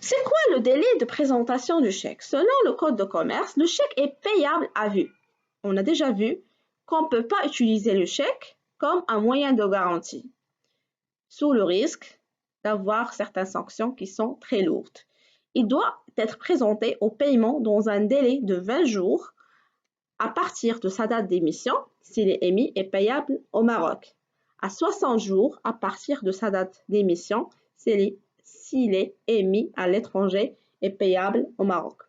C'est quoi le délai de présentation du chèque? Selon le code de commerce, le chèque est payable à vue. On a déjà vu qu'on ne peut pas utiliser le chèque comme un moyen de garantie, sous le risque d'avoir certaines sanctions qui sont très lourdes. Il doit être présenté au paiement dans un délai de 20 jours à partir de sa date d'émission, s'il est émis et payable au Maroc, à 60 jours à partir de sa date d'émission, s'il est émis à l'étranger et payable au Maroc.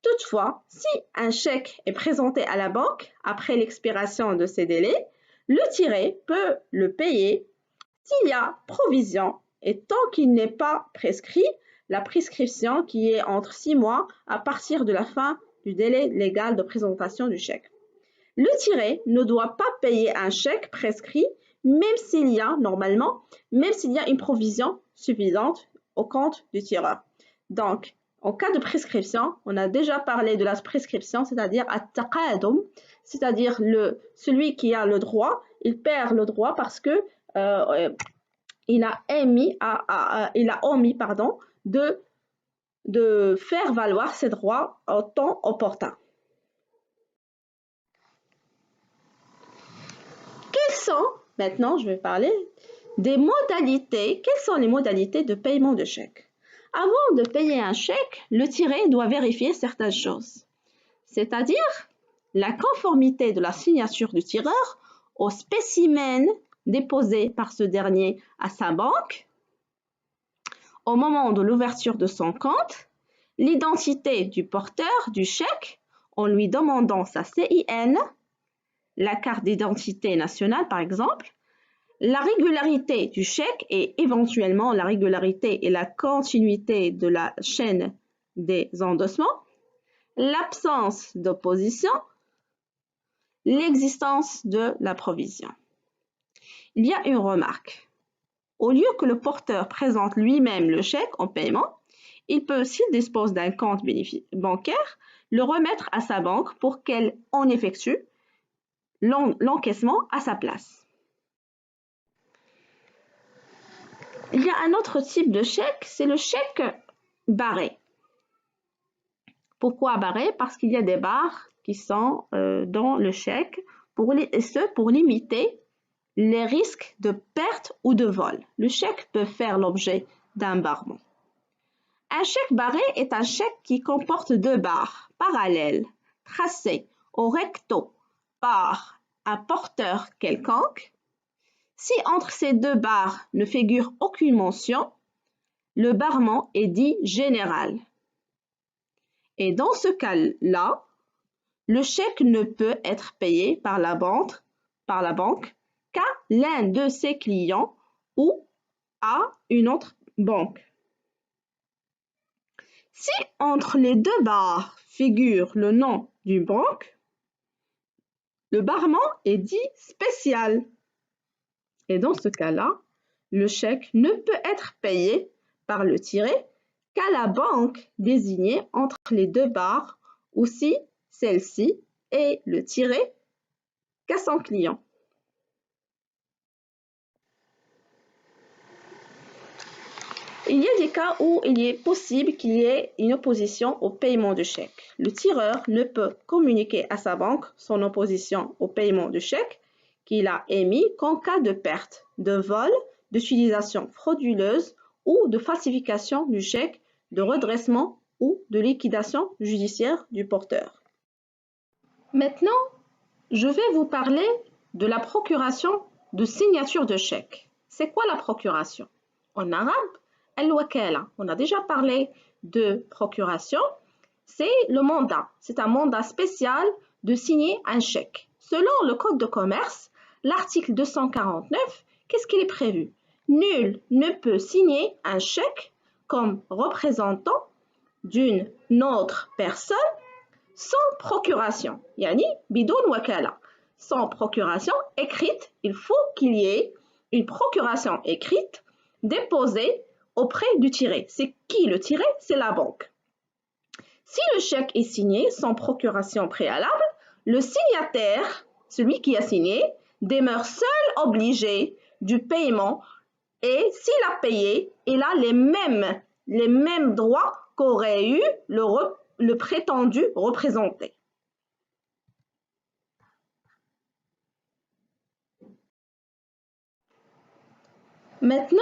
Toutefois, si un chèque est présenté à la banque après l'expiration de ces délais, le tiré peut le payer s'il y a provision et tant qu'il n'est pas prescrit, la prescription qui est entre 6 mois à partir de la fin du délai légal de présentation du chèque. Le tiré ne doit pas payer un chèque prescrit même s'il y a une provision suffisante au compte du tireur. Donc, en cas de prescription, on a déjà parlé de la prescription, c'est-à-dire at-taqadum, c'est-à-dire celui qui a le droit, il perd le droit parce que il a omis de faire valoir ses droits au temps opportun. Maintenant, je vais parler des modalités. Quelles sont les modalités de paiement de chèque? Avant de payer un chèque, le tiré doit vérifier certaines choses, c'est-à-dire la conformité de la signature du tireur au spécimen déposé par ce dernier à sa banque au moment de l'ouverture de son compte, l'identité du porteur du chèque en lui demandant sa CIN, la carte d'identité nationale par exemple, la régularité du chèque et éventuellement la régularité et la continuité de la chaîne des endossements, l'absence d'opposition, l'existence de la provision. Il y a une remarque. Au lieu que le porteur présente lui-même le chèque en paiement, il peut, s'il dispose d'un compte bancaire, le remettre à sa banque pour qu'elle en effectue l'encaissement à sa place. Il y a un autre type de chèque, c'est le chèque barré. Pourquoi barré? Parce qu'il y a des barres qui sont dans le chèque, pour limiter les risques de perte ou de vol. Le chèque peut faire l'objet d'un barrement. Un chèque barré est un chèque qui comporte deux barres parallèles, tracées au recto par un porteur quelconque. Si entre ces deux barres ne figure aucune mention, le barrement est dit général. Et dans ce cas-là, le chèque ne peut être payé par la banque qu'à l'un de ses clients ou à une autre banque. Si entre les deux barres figure le nom d'une banque, le barrement est dit spécial. Et dans ce cas-là, le chèque ne peut être payé par le tiré qu'à la banque désignée entre les deux barres ou si celle-ci est le tiré qu'à son client. Il y a des cas où il est possible qu'il y ait une opposition au paiement du chèque. Le tireur ne peut communiquer à sa banque son opposition au paiement du chèque qu'il a émis qu'en cas de perte, de vol, d'utilisation frauduleuse ou de falsification du chèque, de redressement ou de liquidation judiciaire du porteur. Maintenant, je vais vous parler de la procuration de signature de chèque. C'est quoi la procuration? En arabe, al-wakala. On a déjà parlé de procuration. C'est le mandat. C'est un mandat spécial de signer un chèque. Selon le code de commerce, l'article 249, qu'est-ce qu'il est prévu? Nul ne peut signer un chèque comme représentant d'une autre personne sans procuration. Yani bidoun wakala. Sans procuration écrite, il faut qu'il y ait une procuration écrite déposée auprès du tiré. C'est qui le tiré? C'est la banque. Si le chèque est signé sans procuration préalable, le signataire, celui qui a signé, demeure seul obligé du paiement et s'il a payé, il a les mêmes les mêmes droits qu'aurait eu le prétendu représenté. Maintenant,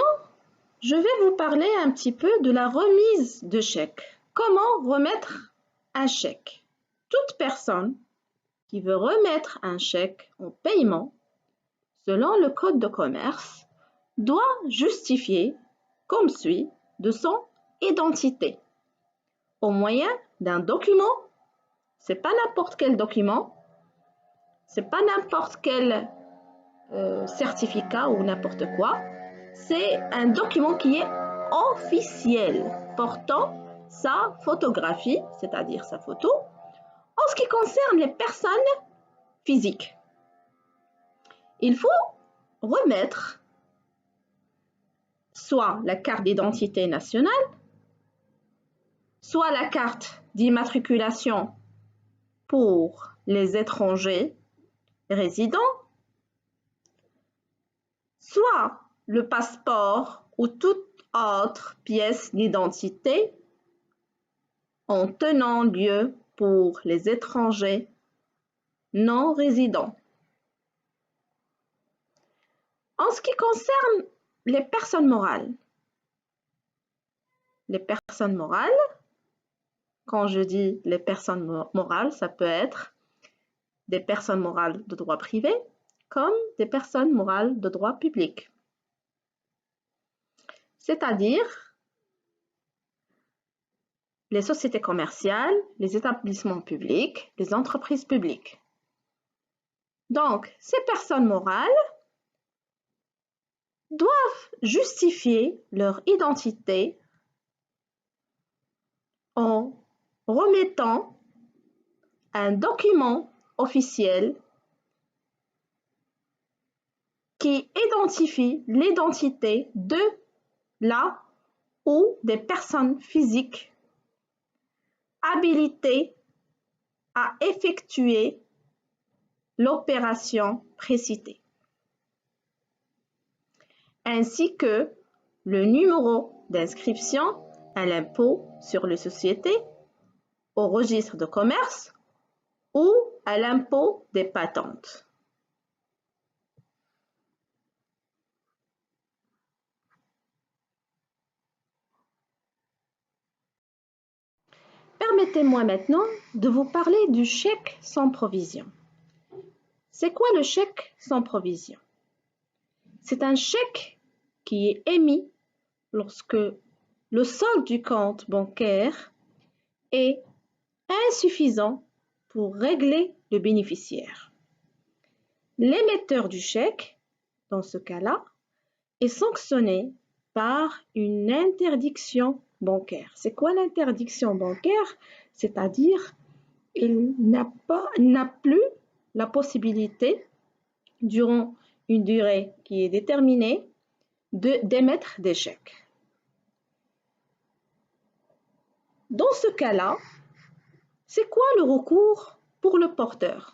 je vais vous parler un petit peu de la remise de chèque. Comment remettre un chèque? Toute personne qui veut remettre un chèque en paiement, selon le code de commerce, doit justifier comme suit de son identité au moyen d'un document. C'est pas n'importe quel document, c'est pas n'importe quel certificat ou n'importe quoi. C'est un document qui est officiel, portant sa photographie, c'est-à-dire sa photo, en ce qui concerne les personnes physiques. Il faut remettre soit la carte d'identité nationale, soit la carte d'immatriculation pour les étrangers résidents, soit le passeport ou toute autre pièce d'identité en tenant lieu pour les étrangers non résidents. En ce qui concerne les personnes morales, quand je dis les personnes morales, ça peut être des personnes morales de droit privé comme des personnes morales de droit public. C'est-à-dire les sociétés commerciales, les établissements publics, les entreprises publiques. Donc, ces personnes morales doivent justifier leur identité en remettant un document officiel qui identifie l'identité de la ou des personnes physiques habilitées à effectuer l'opération précitée, ainsi que le numéro d'inscription à l'impôt sur les sociétés, au registre de commerce ou à l'impôt des patentes. Permettez-moi maintenant de vous parler du chèque sans provision. C'est quoi le chèque sans provision? C'est un chèque qui est émis lorsque le solde du compte bancaire est insuffisant pour régler le bénéficiaire. L'émetteur du chèque, dans ce cas-là, est sanctionné par une interdiction bancaire. C'est quoi l'interdiction bancaire? C'est-à-dire il n'a plus la possibilité, durant une durée qui est déterminée, d'émettre des chèques. Dans ce cas-là, c'est quoi le recours pour le porteur?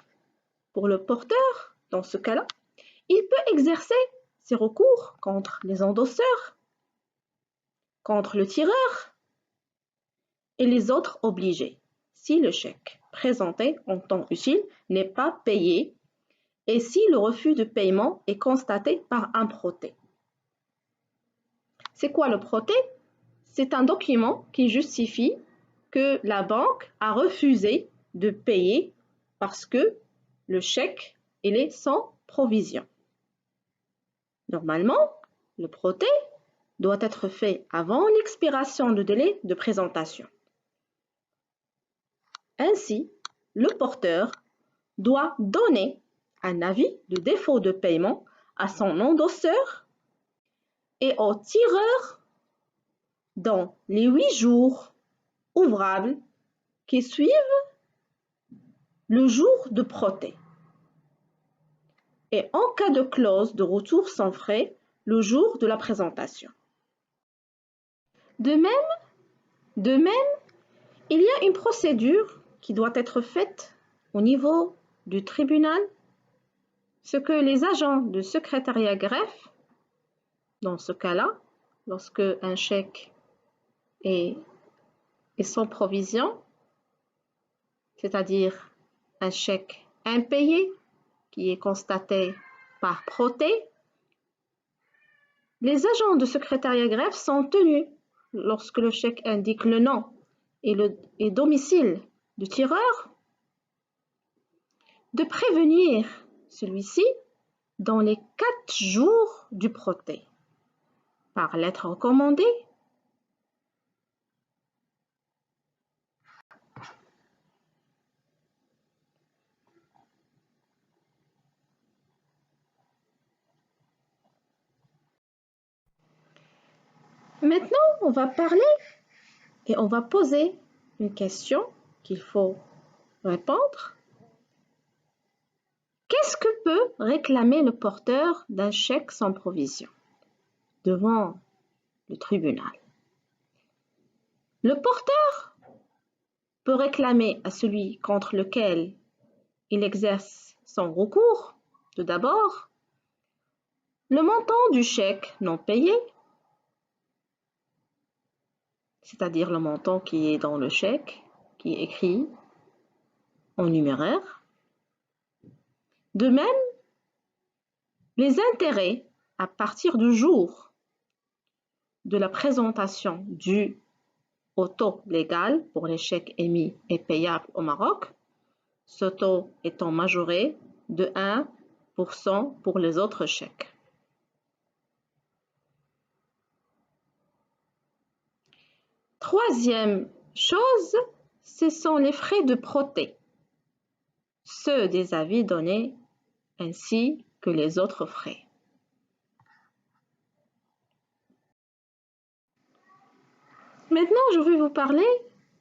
Pour le porteur, dans ce cas-là, il peut exercer ses recours contre les endosseurs, contre le tireur et les autres obligés, si le chèque présenté en temps utile n'est pas payé et si le refus de paiement est constaté par un protêt. C'est quoi le protêt? C'est un document qui justifie que la banque a refusé de payer parce que le chèque il est sans provision. Normalement, le protêt doit être fait avant l'expiration du délai de présentation. Ainsi, le porteur doit donner un avis de défaut de paiement à son endosseur et au tireur dans les 8 jours ouvrables qui suivent le jour de protêt. Et en cas de clause de retour sans frais, le jour de la présentation. De même, il y a une procédure qui doit être faite au niveau du tribunal, ce que les agents de secrétariat greffe, dans ce cas-là, lorsque un chèque et sans provision, c'est-à-dire un chèque impayé qui est constaté par Protet, les agents de secrétariat greffe sont tenus, lorsque le chèque indique le nom et domicile du tireur, de prévenir celui-ci dans les 4 jours du Protet, par lettre recommandée, Maintenant, on va parler et on va poser une question qu'il faut répondre. Qu'est-ce que peut réclamer le porteur d'un chèque sans provision devant le tribunal? Le porteur peut réclamer à celui contre lequel il exerce son recours, tout d'abord, le montant du chèque non payé, c'est-à-dire le montant qui est dans le chèque, qui est écrit en numéraire. De même, les intérêts à partir du jour de la présentation du au taux légal pour les chèques émis et payables au Maroc, ce taux étant majoré de 1% pour les autres chèques. Troisième chose, ce sont les frais de Protet, ceux des avis donnés ainsi que les autres frais. Maintenant, je vais vous parler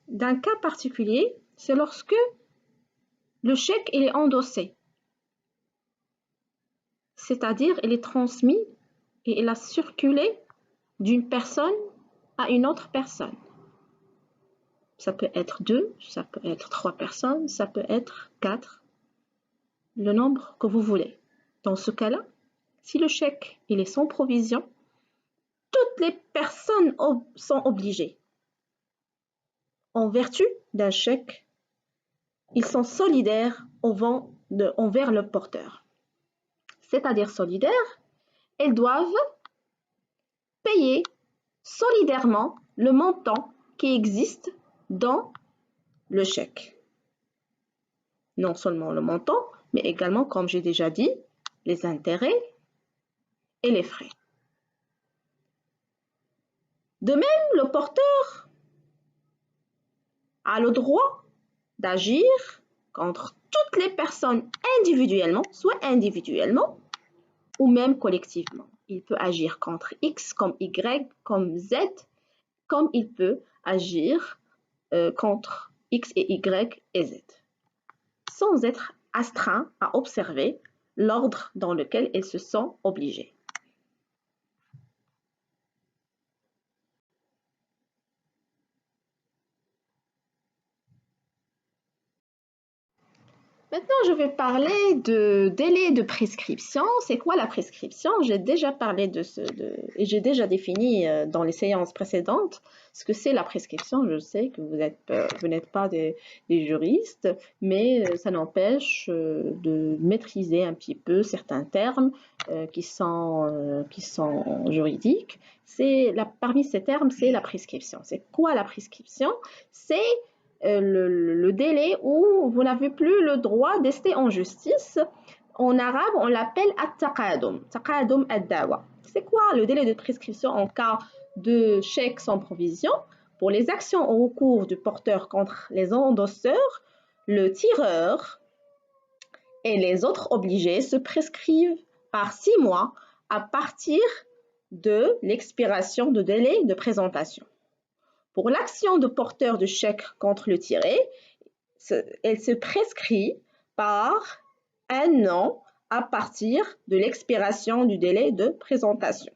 d'un cas particulier, c'est lorsque le chèque il est endossé, c'est-à-dire il est transmis et il a circulé d'une personne à une autre personne. Ça peut être 2, ça peut être 3 personnes, ça peut être 4, le nombre que vous voulez. Dans ce cas-là, si le chèque il est sans provision, toutes les personnes sont obligées. En vertu d'un chèque, ils sont solidaires envers le porteur. C'est-à-dire solidaires, elles doivent payer solidairement le montant qui existe dans le chèque. Non seulement le montant, mais également, comme j'ai déjà dit, les intérêts et les frais. De même, le porteur a le droit d'agir contre toutes les personnes individuellement, soit individuellement ou même collectivement. Il peut agir contre X comme Y comme Z, comme il peut agir contre X et Y et Z, sans être astreint à observer l'ordre dans lequel ils se sont obligés. Maintenant, je vais parler de délai de prescription. C'est quoi la prescription? J'ai déjà parlé et j'ai déjà défini dans les séances précédentes ce que c'est la prescription. Je sais que vous n'êtes pas des juristes, mais ça n'empêche de maîtriser un petit peu certains termes qui sont juridiques. Parmi ces termes, c'est la prescription. C'est quoi la prescription? C'est le délai où vous n'avez plus le droit d'ester en justice. En arabe, on l'appelle at-taqadum, taqadum ad-dawa. C'est quoi le délai de prescription en cas de chèque sans provision? Pour les actions au recours du porteur contre les endosseurs, le tireur et les autres obligés se prescrivent par 6 mois à partir de l'expiration du délai de présentation. Pour l'action de porteur de chèque contre le tiré, elle se prescrit par 1 an à partir de l'expiration du délai de présentation.